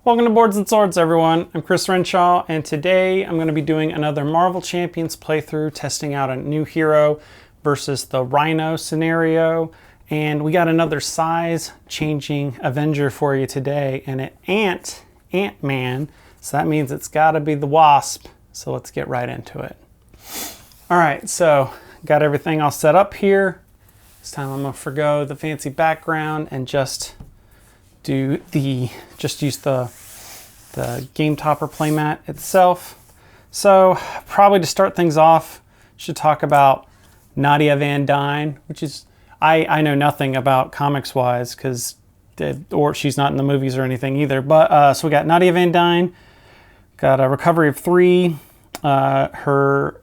Welcome to Boards and Swords, everyone. I'm Chris Renshaw, and today I'm going to be doing another Marvel Champions playthrough, testing out a new hero versus the Rhino scenario. And we got another size-changing Avenger for you today, and an Ant-Man. So that means it's got to be the Wasp. So let's get right into it. All right, so got everything all set up here. This time I'm going to forgo the fancy background and just use the game topper playmat itself. So probably to start things off, should talk about Nadia Van Dyne, which is, I know nothing about comics wise because she's not in the movies or anything either. But so we got Nadia Van Dyne, got a recovery of 3. Her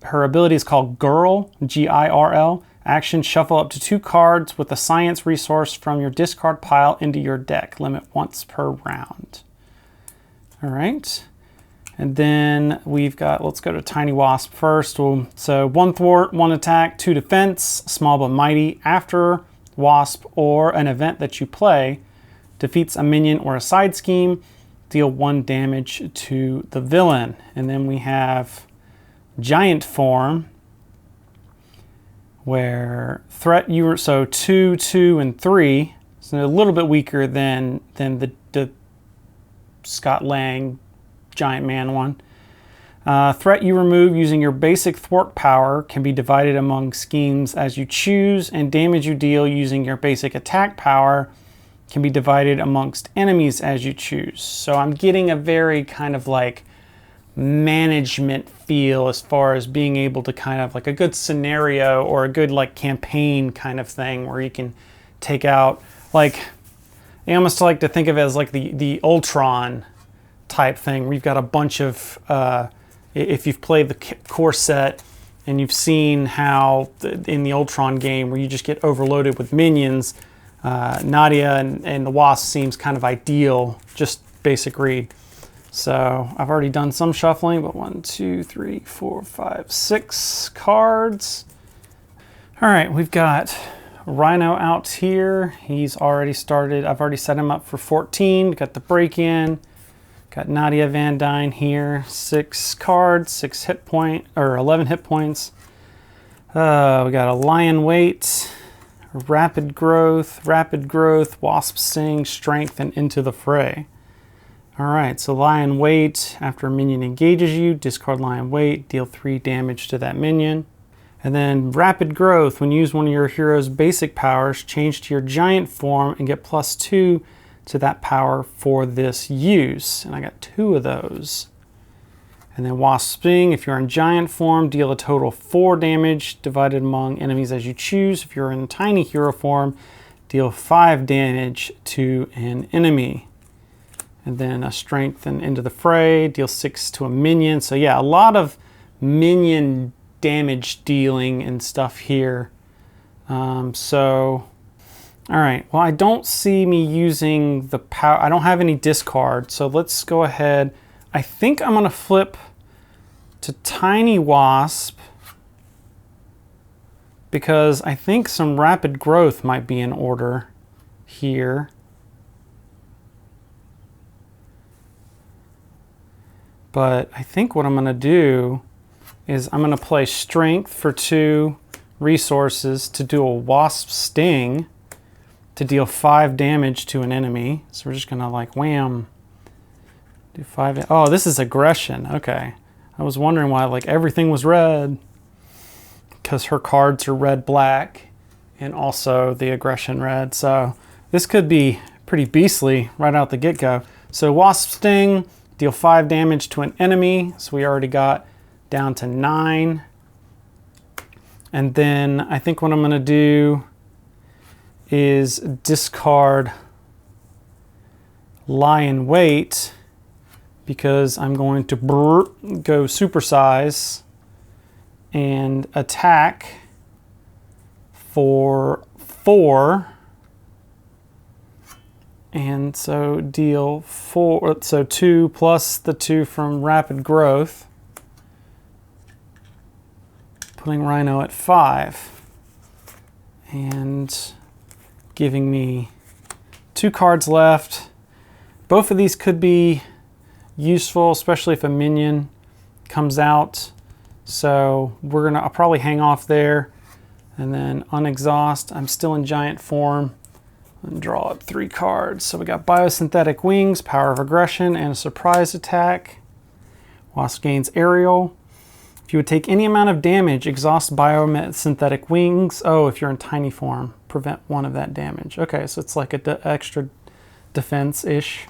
ability is called Girl, G-I-R-L. Action, shuffle up to 2 cards with a science resource from your discard pile into your deck. Limit once per round. All right. And then we've got, let's go to Tiny Wasp first. So 1 thwart, 1 attack, 2 defense, small but mighty. After Wasp or an event that you play defeats a minion or a side scheme, deal 1 damage to the villain. And then we have Giant Form, where threat you were, so 2, 2, and 3, so a little bit weaker than the Scott Lang Giant Man one. Threat you remove using your basic thwart power can be divided among schemes as you choose, and damage you deal using your basic attack power can be divided amongst enemies as you choose. So I'm getting a very kind of like management feel as far as being able to kind of like a good scenario or a good like campaign kind of thing where you can take out, like, I almost like to think of it as like the Ultron type thing where you've got a bunch of if you've played the core set and you've seen how in the Ultron game where you just get overloaded with minions, Nadia and the Wasp seems kind of ideal, just basic read. So I've already done some shuffling, but 1, 2, 3, 4, 5, 6 cards. All right, we've got Rhino out here. He's already started. I've already set him up for 14. Got the break-in. Got Nadia Van Dyne here. 6 cards, 6 hit point, or 11 hit points. We got a Lion Weight, Rapid Growth, Wasp Sting, Strength, and Into the Fray. All right, so Lion Weight, after a minion engages you, discard Lion Weight, deal 3 damage to that minion. And then Rapid Growth, when you use one of your hero's basic powers, change to your giant form and get +2 to that power for this use. And I got 2 of those. And then Wasp Sting, if you're in giant form, deal a total 4 damage divided among enemies as you choose. If you're in tiny hero form, deal 5 damage to an enemy. And then a Strength and Into the Fray, deal 6 to a minion. So yeah, a lot of minion damage dealing and stuff here. All right, well, I don't see me using the power. I don't have any discard, so let's go ahead. I think I'm gonna flip to Tiny Wasp because I think some Rapid Growth might be in order here. But I think what I'm going to do is I'm going to play Strength for 2 resources to do a Wasp Sting to deal 5 damage to an enemy. So we're just going to like wham, do 5. Oh, this is aggression. Okay. I was wondering why like everything was red because her cards are red, black, and also the aggression red. So this could be pretty beastly right out the get-go. So Wasp Sting, deal 5 damage to an enemy, so we already got down to 9. And then I think what I'm going to do is discard Lion Weight because I'm going to go supersize and attack for 4. And so deal 4, so 2 plus the 2 from Rapid Growth, putting Rhino at 5. And giving me 2 cards left. both of these could be useful, especially if a minion comes out. So I'll probably hang off there. And then unexhaust, I'm still in giant form. And draw up 3 cards. So we got biosynthetic wings, power of aggression, and a surprise attack. Wasp gains aerial. If you would take any amount of damage, exhaust biosynthetic wings. Oh, if you're in tiny form, prevent 1 of that damage. Okay, so it's like a extra defense-ish.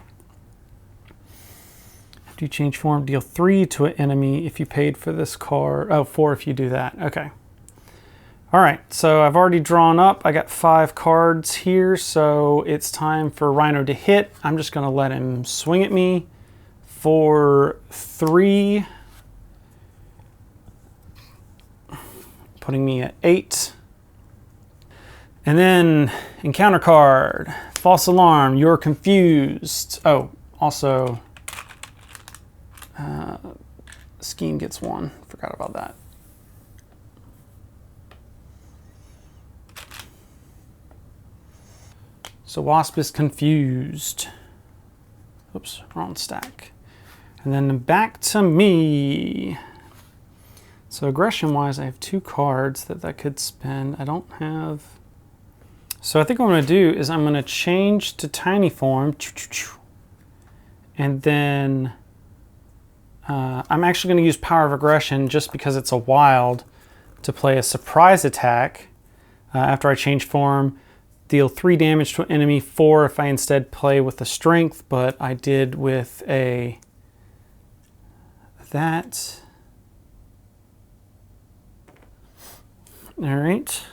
Do you change form? Deal 3 to an enemy if you paid for this card. Oh, 4 if you do that. Okay. All right, so I've already drawn up. I got 5 cards here, so it's time for Rhino to hit. I'm just gonna let him swing at me for 3, putting me at 8. And then encounter card, false alarm, you're confused. Oh, also, Scheme gets 1, forgot about that. So Wasp is confused. Oops, wrong stack. And then back to me. So aggression-wise, I have 2 cards that I could spend. I don't have... So I think what I'm going to do is I'm going to change to tiny form. And then I'm actually going to use power of aggression just because it's a wild to play a surprise attack after I change form. Deal 3 damage to an enemy, 4 if I instead play with the strength, but I did with that. All right.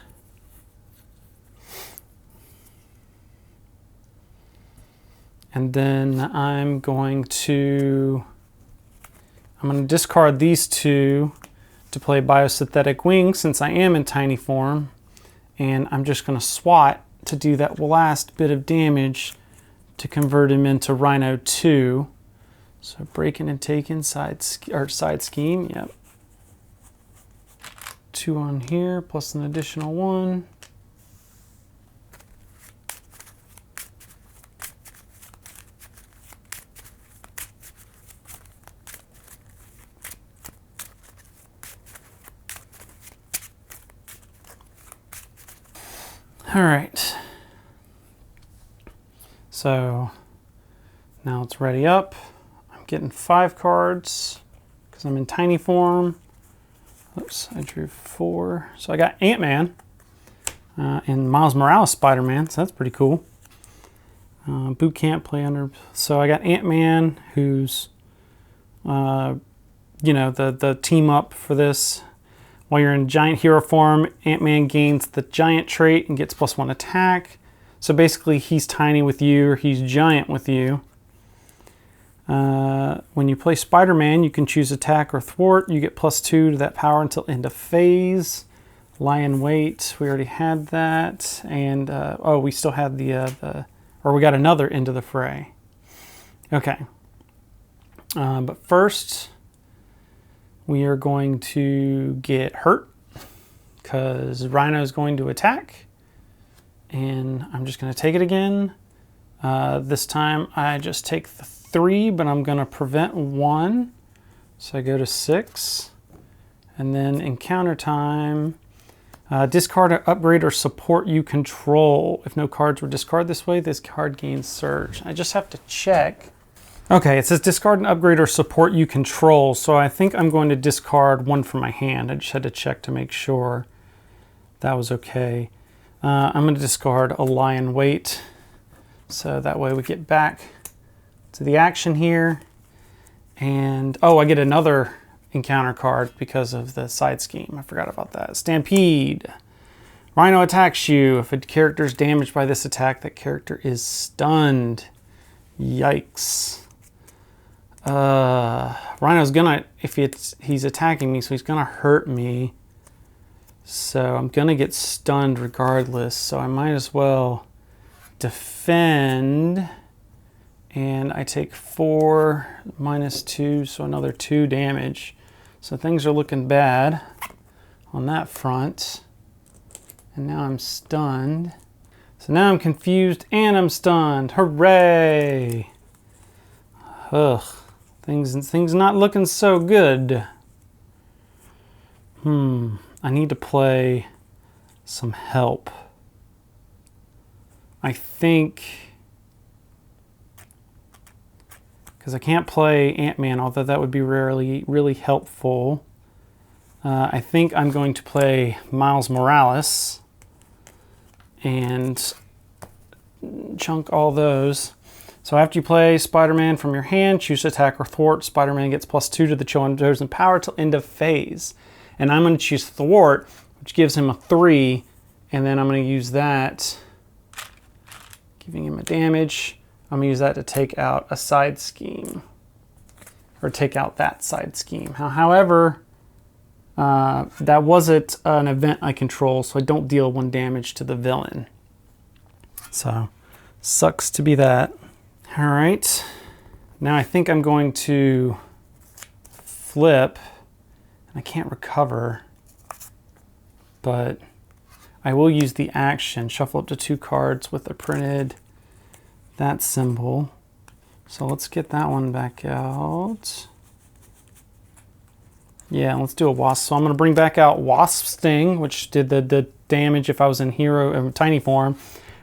And then I'm going to discard these 2 to play biosynthetic wings since I am in tiny form, and I'm just going to swat to do that last bit of damage to convert him into Rhino 2. So breaking and taking side scheme, yep. 2 on here plus an additional 1. All right, so now it's ready up. I'm getting 5 cards because I'm in tiny form. Oops, I drew 4. So I got Ant-Man and Miles Morales Spider-Man, so that's pretty cool. Boot camp play under. So I got Ant-Man, who's, you know, the team up for this. While you're in giant hero form, Ant-Man gains the giant trait and gets +1 attack. So basically he's tiny with you or he's giant with you. When you play Spider-Man, you can choose attack or thwart. You get +2 to that power until end of phase. Lion weight, we already had that. And, oh, we still had or we got another into the fray. Okay. But first, we are going to get hurt because Rhino is going to attack. And I'm just going to take it again. This time I just take the 3, but I'm going to prevent 1. So I go to 6. And then encounter time. Discard an upgrade or support you control. If no cards were discarded this way, this card gains surge. I just have to check. Okay, it says discard an upgrade or support you control. So I think I'm going to discard 1 from my hand. I just had to check to make sure that was okay. I'm going to discard a lion weight. So that way we get back to the action here. And, oh, I get another encounter card because of the side scheme. I forgot about that. Stampede. Rhino attacks you. If a character is damaged by this attack, that character is stunned. Yikes. Rhino's gonna, if he's attacking me, so he's gonna hurt me. So I'm gonna get stunned regardless. So I might as well defend. And I take 4 minus 2, so another 2 damage. So things are looking bad on that front. And now I'm stunned. So now I'm confused and I'm stunned. Hooray! Ugh, things not looking so good. I need to play some help. I think, because I can't play Ant-Man, although that would be really helpful. I think I'm going to play Miles Morales and chunk all those. So after you play Spider-Man from your hand, choose to attack or thwart. Spider-Man gets +2 to the chosen power till end of phase. And I'm going to choose thwart, which gives him a 3, and then I'm going to use that, giving him a damage. I'm going to use that to take out a side scheme, or take out that side scheme. However, that wasn't an event I control, so I don't deal 1 damage to the villain. So, sucks to be that. All right, now I think I'm going to flip. I can't recover, but I will use the action. Shuffle up to 2 cards with the printed that symbol. So let's get that one back out. Yeah, let's do a Wasp. So I'm going to bring back out Wasp Sting, which did the damage if I was in hero tiny form,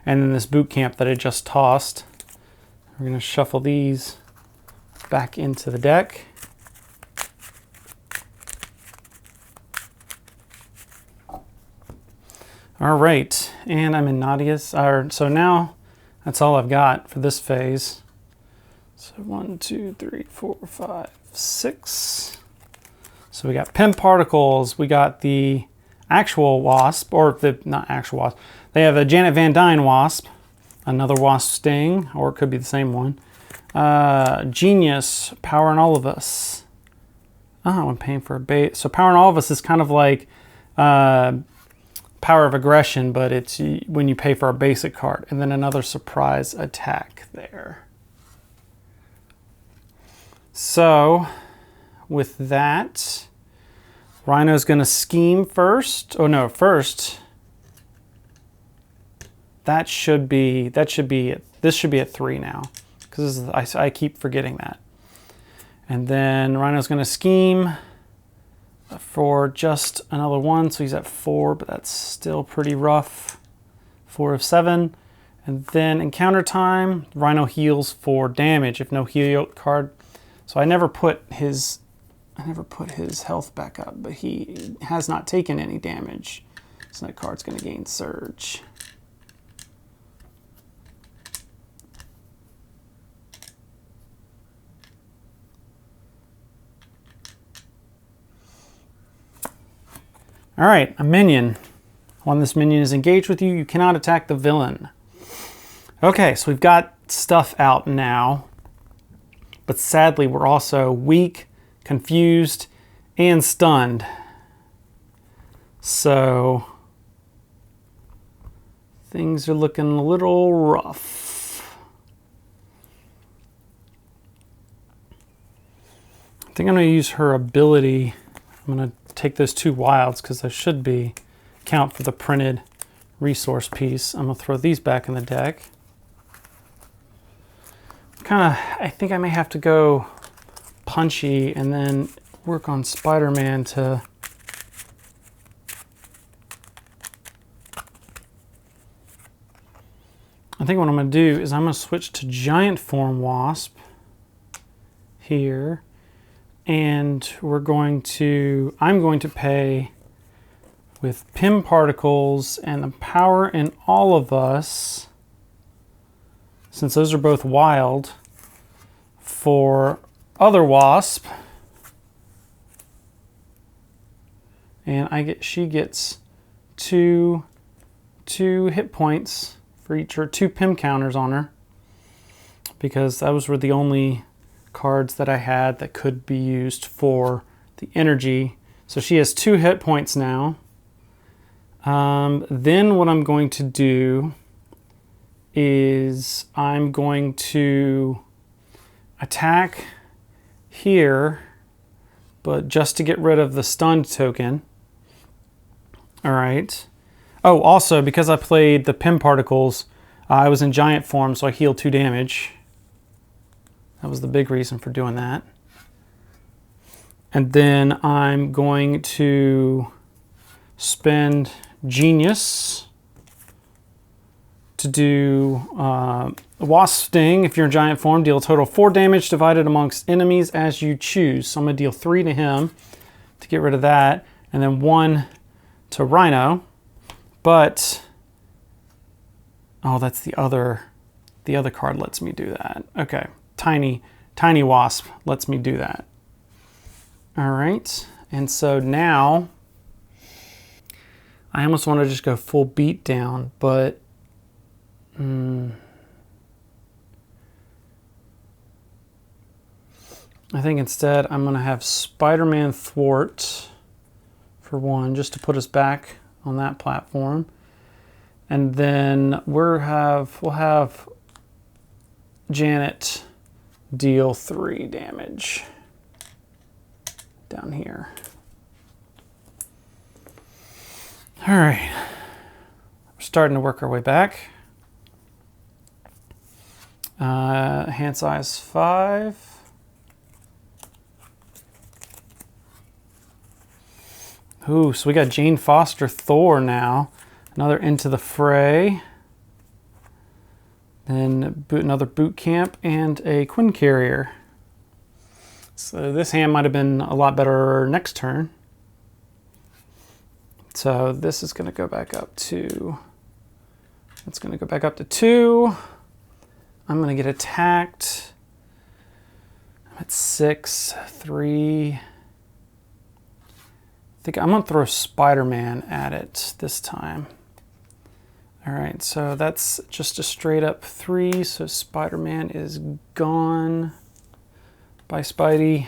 and then this boot camp that I just tossed. We're going to shuffle these back into the deck. All right, and I'm in Nadia's. So now that's all I've got for this phase. So 1, 2, 3, 4, 5, 6. So we got Pym Particles. We got the actual Wasp, or the not actual Wasp. They have a Janet Van Dyne Wasp, another Wasp Sting, or it could be the same one. Genius, Power in All of Us. Oh, I'm paying for a bait. So Power in All of Us is kind of like Power of Aggression, but it's when you pay for a basic card. And then another surprise attack there. So, with that, Rhino's going to scheme first. Oh no, first. This should be at 3 now, because I keep forgetting that. And then Rhino's going to scheme for just another 1, so he's at 4, but that's still pretty rough. 4 of 7. And then in counter time, Rhino heals for damage if no heal card. So I never put his health back up, but he has not taken any damage. So that card's going to gain surge. All right, a minion. When this minion is engaged with you, you cannot attack the villain. Okay, so we've got stuff out now, but sadly we're also weak, confused, and stunned. So things are looking a little rough. I think I'm going to use her ability. I'm going to take those 2 wilds because they should be count for the printed resource piece. I'm going to throw these back in the deck. I think I may have to go punchy and then work on Spider-Man to I think what I'm going to do is I'm going to switch to Giant Form Wasp here. And I'm going to pay with Pym Particles and the Power in All of Us, since those are both wild, for other Wasp. And she gets two hit points for each, or 2 Pym counters on her, because those were the only cards that I had that could be used for the energy. So she has 2 hit points now. Then what I'm going to do is I'm going to attack here, but just to get rid of the stunned token. All right. Oh, also, because I played the Pym Particles, I was in giant form, so I healed 2 damage. That was the big reason for doing that. And then I'm going to spend Genius to do Wasp Sting. If you're in giant form, deal a total of 4 damage divided amongst enemies as you choose. So I'm going to deal 3 to him to get rid of that, and then 1 to Rhino. But, oh, that's the other card lets me do that. Okay, Tiny Wasp lets me do that. All right, and so now I almost want to just go full beat down, but I think instead I'm going to have Spider-Man thwart for 1, just to put us back on that platform. And then we'll have Janet deal 3 damage down here. All right, we're starting to work our way back. Hand size 5. Ooh, so we got Jane Foster Thor now. Another Into the Fray. Then another Boot Camp and a Quinn Carrier. So this hand might have been a lot better next turn. So this is going to go back up to... It's going to go back up to 2. I'm going to get attacked. I'm at 6, 3... I think I'm going to throw Spider-Man at it this time. All right, so that's just a straight up 3, so Spider-Man is gone. Bye, Spidey.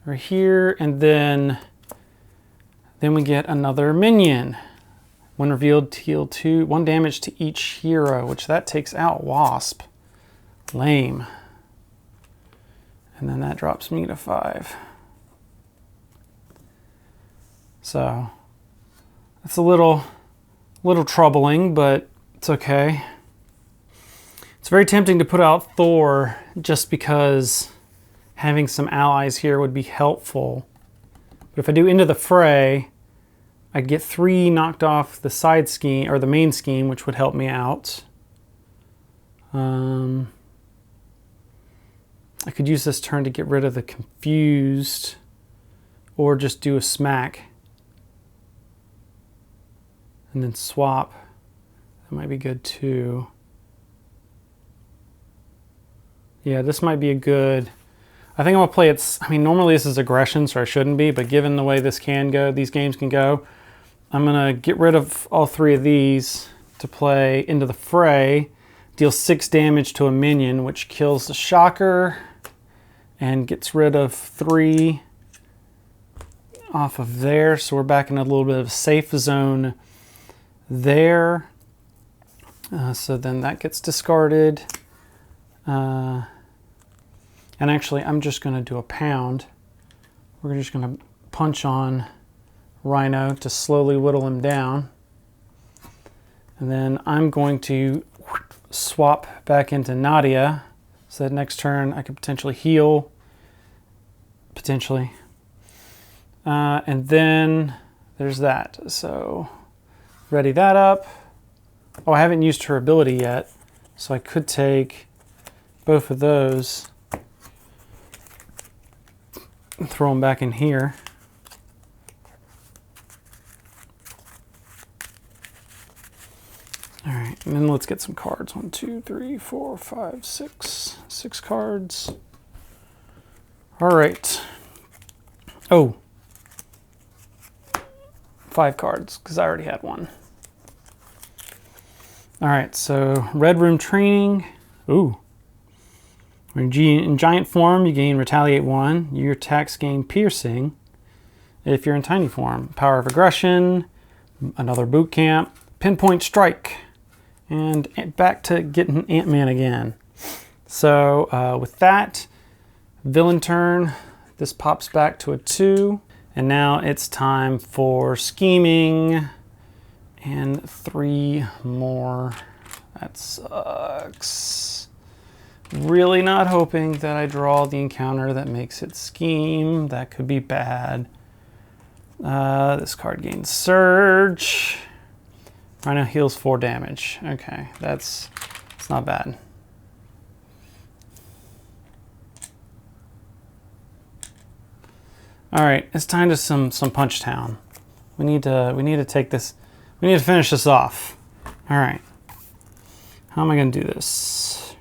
Right here, and then we get another minion. When revealed, deal 1 damage to each hero, which that takes out Wasp. Lame. And then that drops me to 5. So that's a little troubling, but it's okay. It's very tempting to put out Thor just because having some allies here would be helpful. But if I do Into the Fray, I get 3 knocked off the side scheme, or the main scheme, which would help me out. I could use this turn to get rid of the Confused, or just do a smack. And then swap. That might be good too. Yeah, this might be a good... I think I'm gonna play it... I mean, normally this is aggression, so I shouldn't be, but given the way this can go, these games can go, I'm gonna get rid of all 3 of these to play Into the Fray, deal 6 damage to a minion, which kills the Shocker, and gets rid of 3 off of there, so we're back in a little bit of a safe zone there. So then that gets discarded. And actually, I'm just going to do a pound. We're just going to punch on Rhino to slowly whittle him down. And then I'm going to swap back into Nadia, so that next turn I could potentially heal. Potentially. And then there's that. So ready that up. Oh, I haven't used her ability yet, so I could take both of those and throw them back in here. All right, and then let's get some cards. 1, 2, 3, 4, 5, 6. 6 cards. All right. Oh. 5 cards, because I already had 1. All right, so Red Room Training. Ooh. In giant form, you gain Retaliate 1. Your attacks gain Piercing. If you're in tiny form, Power of Aggression, another Boot Camp, Pinpoint Strike, and back to getting Ant-Man again. So with that, villain turn, this pops back to a 2. And now it's time for scheming and 3 more. That sucks. Really not hoping that I draw the encounter that makes it scheme. That could be bad. This card gains Surge. Rhino heals 4 damage. Okay, it's not bad. All right, it's time to some Punch Town. We need to take this. We need to finish this off. All right. How am I going to do this?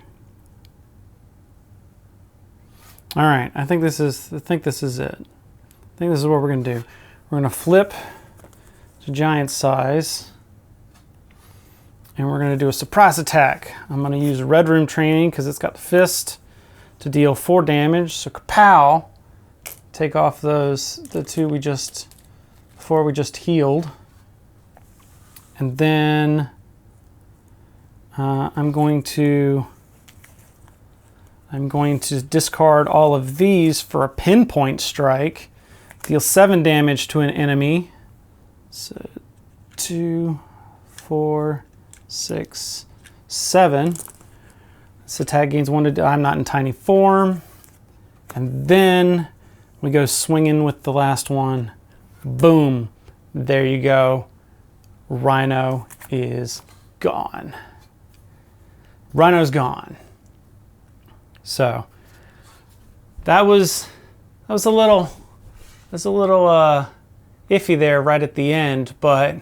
All right. I think this is it. I think this is what we're going to do. We're going to flip to giant size. And we're going to do a surprise attack. I'm going to use Red Room Training because it's got the fist to deal 4 damage. So kapow! Take off the 2 we just healed. And then I'm going to discard all of these for a pinpoint strike. Deal 7 damage to an enemy. So 2, 4, 6, 7. This attack gains 1 to... I'm not in tiny form. And then we go swinging with the last one. Boom. There you go. Rhino is gone. Rhino's gone. So that was a little iffy there right at the end, but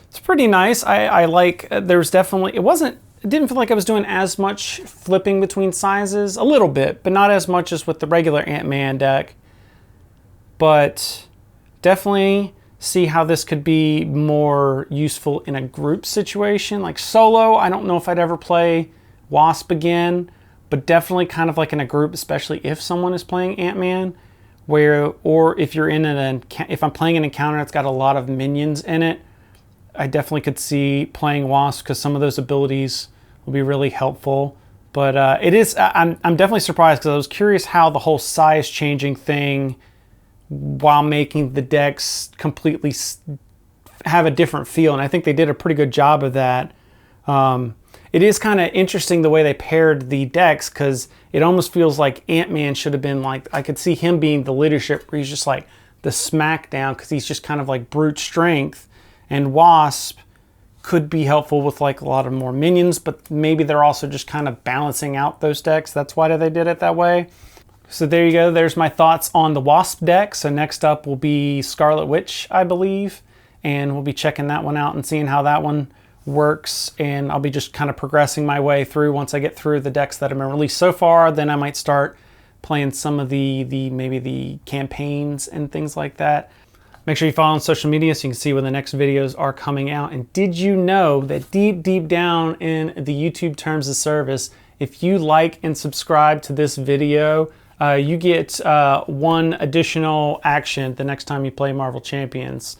it's pretty nice. I like, there's definitely, it didn't feel like I was doing as much flipping between sizes, a little bit, but not as much as with the regular Ant-Man deck. But definitely see how this could be more useful in a group situation. Like solo, I don't know if I'd ever play Wasp again, but definitely kind of like in a group, especially if someone is playing Ant-Man, or if you're if I'm playing an encounter that's got a lot of minions in it, I definitely could see playing Wasp because some of those abilities will be really helpful. But I'm definitely surprised because I was curious how the whole size changing thing, while making the decks completely have a different feel, and I think they did a pretty good job of that. It is kind of interesting the way they paired the decks because it almost feels like Ant-Man should have been like, I could see him being the leadership where he's just like the smackdown because he's just kind of like brute strength, and Wasp could be helpful with like a lot of more minions, but maybe they're also just kind of balancing out those decks. That's why they did it that way. So there you go. There's my thoughts on the Wasp deck. So next up will be Scarlet Witch, I believe. And we'll be checking that one out and seeing how that one works. And I'll be just kind of progressing my way through once I get through the decks that have been released so far. Then I might start playing some of maybe the campaigns and things like that. Make sure you follow on social media so you can see when the next videos are coming out. And did you know that deep down in the YouTube terms of service, if you like and subscribe to this video, you get 1 additional action the next time you play Marvel Champions.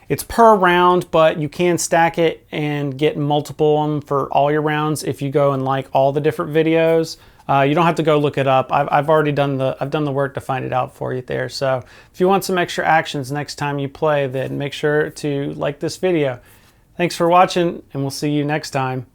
It's per round, but you can stack it and get multiple of them for all your rounds if you go and like all the different videos. You don't have to go look it up. I've already done the work to find it out for you there. So if you want some extra actions next time you play, then make sure to like this video. Thanks for watching, and we'll see you next time.